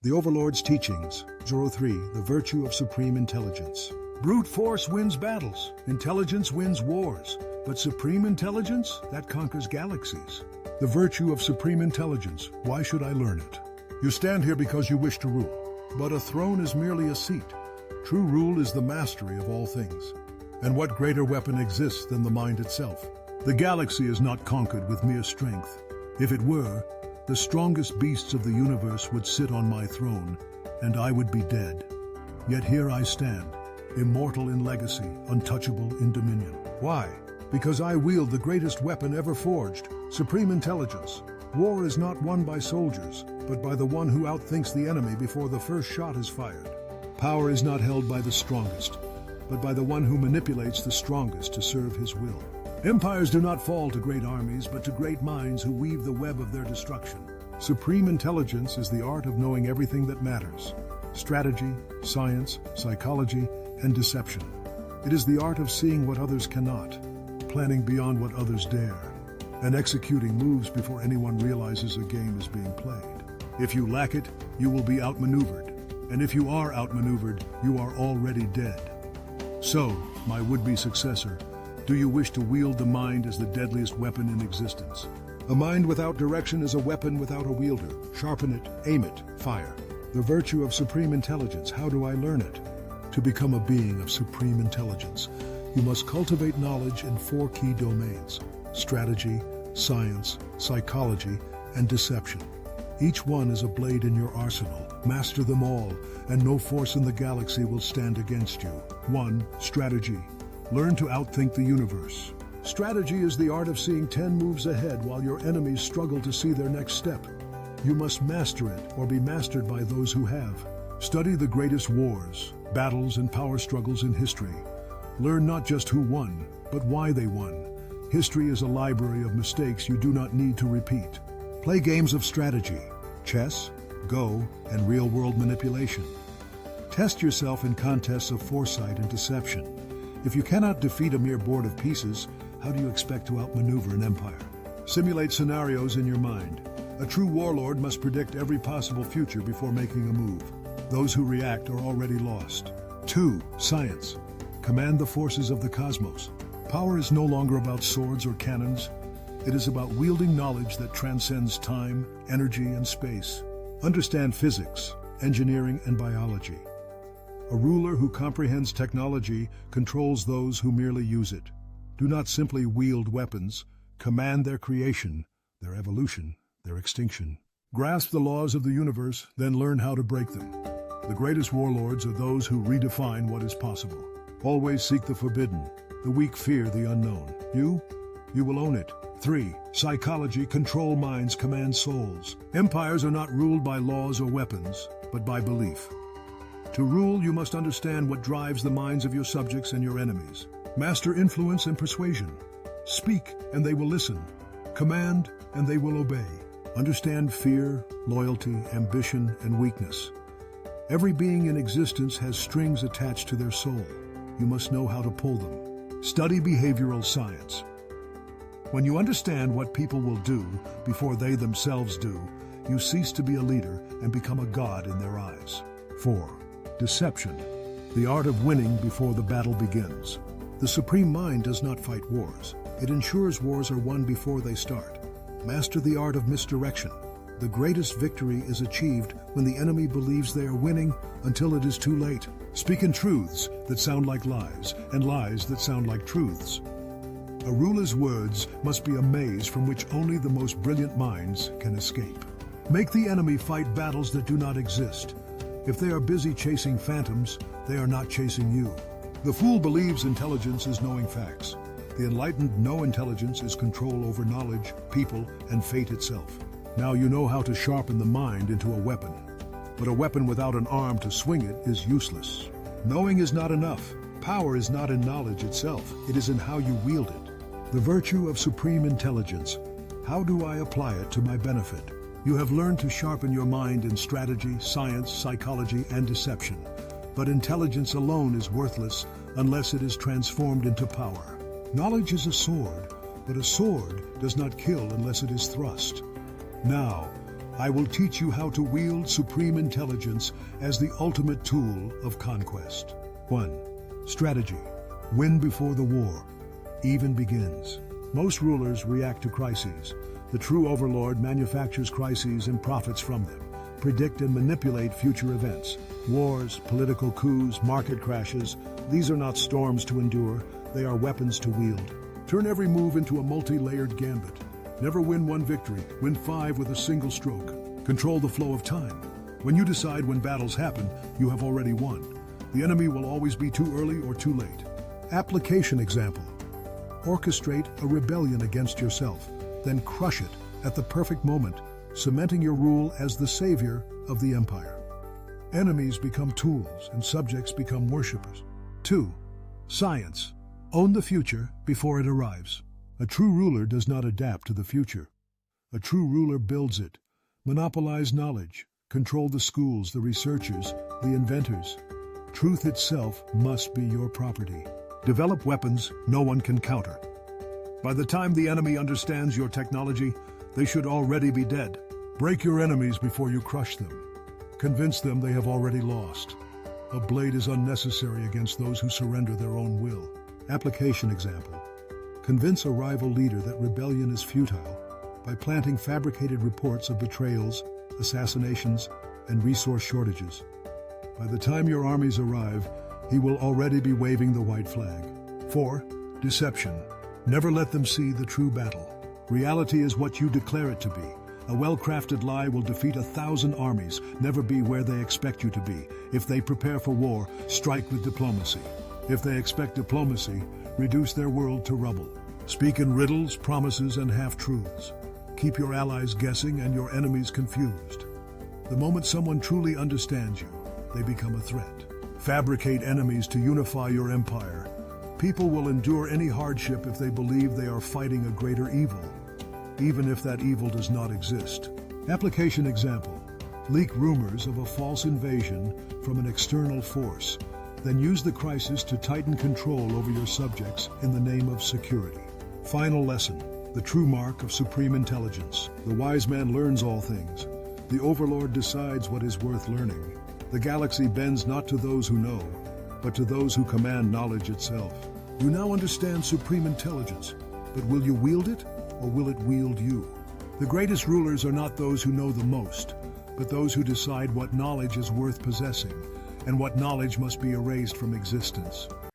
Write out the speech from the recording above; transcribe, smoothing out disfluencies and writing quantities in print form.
The Overlord's Teachings, 03, The Virtue of Supreme Intelligence. Brute force wins battles, intelligence wins wars, but supreme intelligence, that conquers galaxies. The virtue of supreme intelligence, why should I learn it? You stand here because you wish to rule, but a throne is merely a seat. True rule is the mastery of all things. And what greater weapon exists than the mind itself? The galaxy is not conquered with mere strength. If it were, the strongest beasts of the universe would sit on my throne, and I would be dead. Yet here I stand, immortal in legacy, untouchable in dominion. Why? Because I wield the greatest weapon ever forged, supreme intelligence. War is not won by soldiers, but by the one who outthinks the enemy before the first shot is fired. Power is not held by the strongest, but by the one who manipulates the strongest to serve his will. Empires do not fall to great armies, but to great minds who weave the web of their destruction. Supreme intelligence is the art of knowing everything that matters. Strategy, science, psychology, and deception. It is the art of seeing what others cannot, planning beyond what others dare, and executing moves before anyone realizes a game is being played. If you lack it, you will be outmaneuvered. And if you are outmaneuvered, you are already dead. So, my would-be successor, do you wish to wield the mind as the deadliest weapon in existence? A mind without direction is a weapon without a wielder. Sharpen it, aim it, fire. The virtue of supreme intelligence, how do I learn it? To become a being of supreme intelligence, you must cultivate knowledge in 4 key domains: strategy, science, psychology, and deception. Each one is a blade in your arsenal. Master them all, and no force in the galaxy will stand against you. 1. Strategy. Learn to outthink the universe. Strategy is the art of seeing 10 moves ahead while your enemies struggle to see their next step. You must master it or be mastered by those who have. Study the greatest wars, battles, and power struggles in history. Learn not just who won, but why they won. History is a library of mistakes you do not need to repeat. Play games of strategy, chess, Go, and real-world manipulation. Test yourself in contests of foresight and deception. If you cannot defeat a mere board of pieces, how do you expect to outmaneuver an empire? Simulate scenarios in your mind. A true warlord must predict every possible future before making a move. Those who react are already lost. 2. Science. Command the forces of the cosmos. Power is no longer about swords or cannons. It is about wielding knowledge that transcends time, energy, and space. Understand physics, engineering, and biology. A ruler who comprehends technology controls those who merely use it. Do not simply wield weapons, command their creation, their evolution, their extinction. Grasp the laws of the universe, then learn how to break them. The greatest warlords are those who redefine what is possible. Always seek the forbidden. The weak fear the unknown. You will own it. 3. Psychology. Control minds, command souls. Empires are not ruled by laws or weapons, but by belief. To rule, you must understand what drives the minds of your subjects and your enemies. Master influence and persuasion. Speak, and they will listen. Command, and they will obey. Understand fear, loyalty, ambition, and weakness. Every being in existence has strings attached to their soul. You must know how to pull them. Study behavioral science. When you understand what people will do before they themselves do, you cease to be a leader and become a god in their eyes. 4. Deception. The art of winning before the battle begins. The supreme mind does not fight wars. It ensures wars are won before they start. Master the art of misdirection. The greatest victory is achieved when the enemy believes they are winning until it is too late. Speak in truths that sound like lies, and lies that sound like truths. A ruler's words must be a maze from which only the most brilliant minds can escape. Make the enemy fight battles that do not exist. If they are busy chasing phantoms, they are not chasing you. The fool believes intelligence is knowing facts. The enlightened know intelligence is control over knowledge, people, and fate itself. Now you know how to sharpen the mind into a weapon. But a weapon without an arm to swing it is useless. Knowing is not enough. Power is not in knowledge itself. It is in how you wield it. The virtue of supreme intelligence. How do I apply it to my benefit? You have learned to sharpen your mind in strategy, science, psychology, and deception. But intelligence alone is worthless unless it is transformed into power. Knowledge is a sword, but a sword does not kill unless it is thrust. Now, I will teach you how to wield supreme intelligence as the ultimate tool of conquest. 1. Strategy. Win before the war even begins. Most rulers react to crises. The true overlord manufactures crises and profits from them. Predict and manipulate future events. Wars, political coups, market crashes. These are not storms to endure, they are weapons to wield. Turn every move into a multi-layered gambit. Never win one victory, win 5 with a single stroke. Control the flow of time. When you decide when battles happen, you have already won. The enemy will always be too early or too late. Application example. Orchestrate a rebellion against yourself, then crush it at the perfect moment, cementing your rule as the savior of the empire. Enemies become tools and subjects become worshippers. 2. Science. Own the future before it arrives. A true ruler does not adapt to the future. A true ruler builds it. Monopolize knowledge. Control the schools, the researchers, the inventors. Truth itself must be your property. Develop weapons no one can counter. By the time the enemy understands your technology, they should already be dead. Break your enemies before you crush them. Convince them they have already lost. A blade is unnecessary against those who surrender their own will. Application example. Convince a rival leader that rebellion is futile by planting fabricated reports of betrayals, assassinations, and resource shortages. By the time your armies arrive, he will already be waving the white flag. 4. Deception. Never let them see the true battle. Reality is what you declare it to be. A well-crafted lie will defeat 1,000 armies, never be where they expect you to be. If they prepare for war, strike with diplomacy. If they expect diplomacy, reduce their world to rubble. Speak in riddles, promises, and half-truths. Keep your allies guessing and your enemies confused. The moment someone truly understands you, they become a threat. Fabricate enemies to unify your empire. People will endure any hardship if they believe they are fighting a greater evil, even if that evil does not exist. Application example. Leak rumors of a false invasion from an external force, then use the crisis to tighten control over your subjects in the name of security. Final lesson. The true mark of supreme intelligence. The wise man learns all things. The overlord decides what is worth learning. The galaxy bends not to those who know, but to those who command knowledge itself. You now understand supreme intelligence, but will you wield it, or will it wield you? The greatest rulers are not those who know the most, but those who decide what knowledge is worth possessing, and what knowledge must be erased from existence.